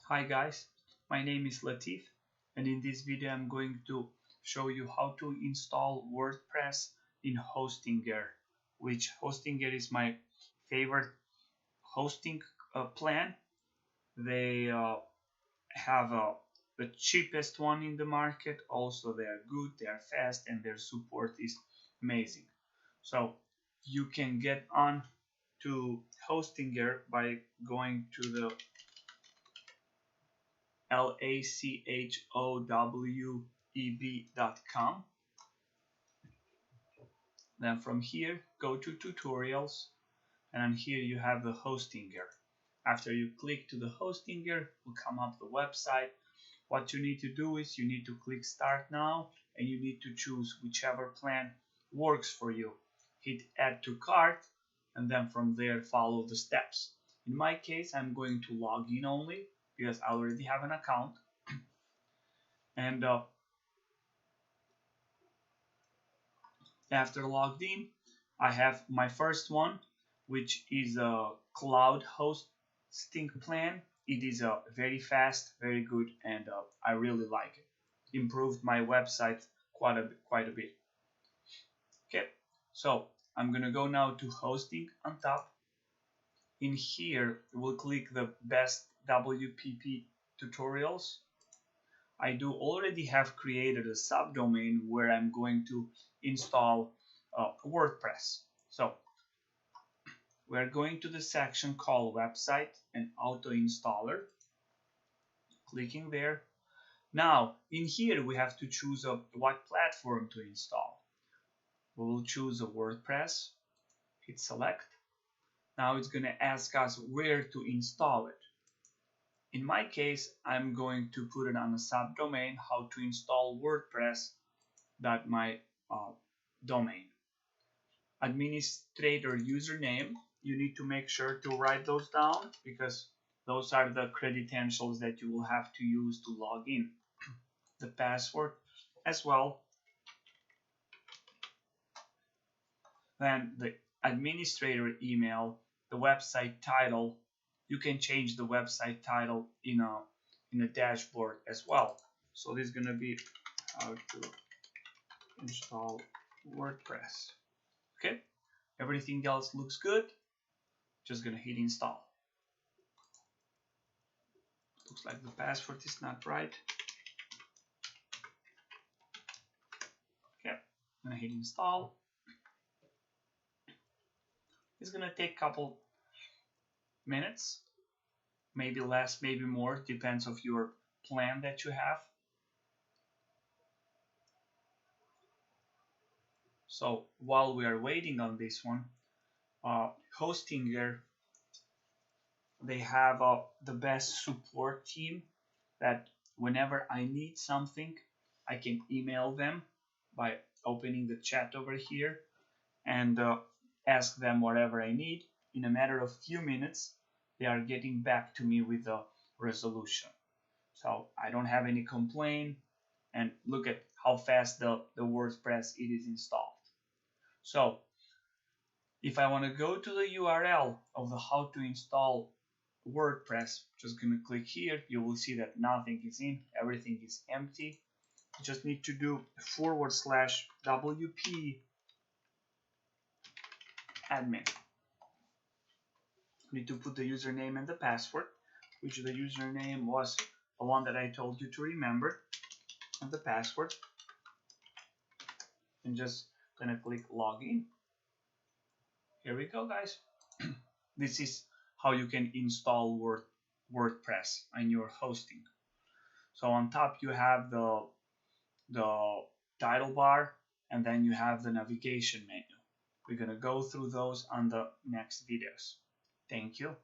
Hi guys, my name is Latif, and in this video I'm going to show you how to install WordPress in Hostinger, which Hostinger is my favorite hosting plan. They have the cheapest one in the market. Also, they are good, they are fast, and their support is amazing. So you can get on to Hostinger by going to the lachoweb.com. Then from here, go to tutorials, and then here you have the Hostinger. After you click to the Hostinger, will come up the website. What you need to do is you need to click Start Now, and you need to choose whichever plan works for you. Hit Add to Cart, and then from there follow the steps. In my case, I'm going to log in only because I already have an account. And after logged in, I have my first one, which is a cloud hosting plan. It is very fast, very good, and I really like it. Improved my website quite a bit. Okay, so I'm gonna go now to hosting on top. In here, we'll click the best WPP tutorials. I do already have created a subdomain where I'm going to install WordPress. So we're going to the section called website and auto installer, clicking there. Now in here we have to choose what platform to install. We will choose a WordPress, hit select. Now it's going to ask us where to install it. In my case, I'm going to put it on a subdomain, how to install WordPress.my domain. Administrator username, you need to make sure to write those down because those are the credentials that you will have to use to log in. The password as well. Then the administrator email, the website title. You can change the website title in a dashboard as well. So this is going to be how to install WordPress. Okay, everything else looks good. Just going to hit install. Looks like the password is not right. Okay, I'm going to hit install. It's going to take a couple minutes, maybe less, maybe more, depends of your plan that you have. So while we are waiting on this one, Hostinger, they have the best support team that whenever I need something, I can email them by opening the chat over here and ask them whatever I need. In a matter of few minutes, they are getting back to me with a resolution. So I don't have any complaint, and look at how fast the WordPress it is installed. So if I want to go to the URL of the how to install WordPress, just gonna click here. You will see that nothing is in, everything is empty. You just need to do /WP admin. You need to put the username and the password, which the username was the one that I told you to remember, and the password. And just gonna click login. Here we go, guys. This is how you can install WordPress on your hosting. So on top you have the title bar, and then you have the navigation menu. We're gonna go through those on the next videos. Thank you.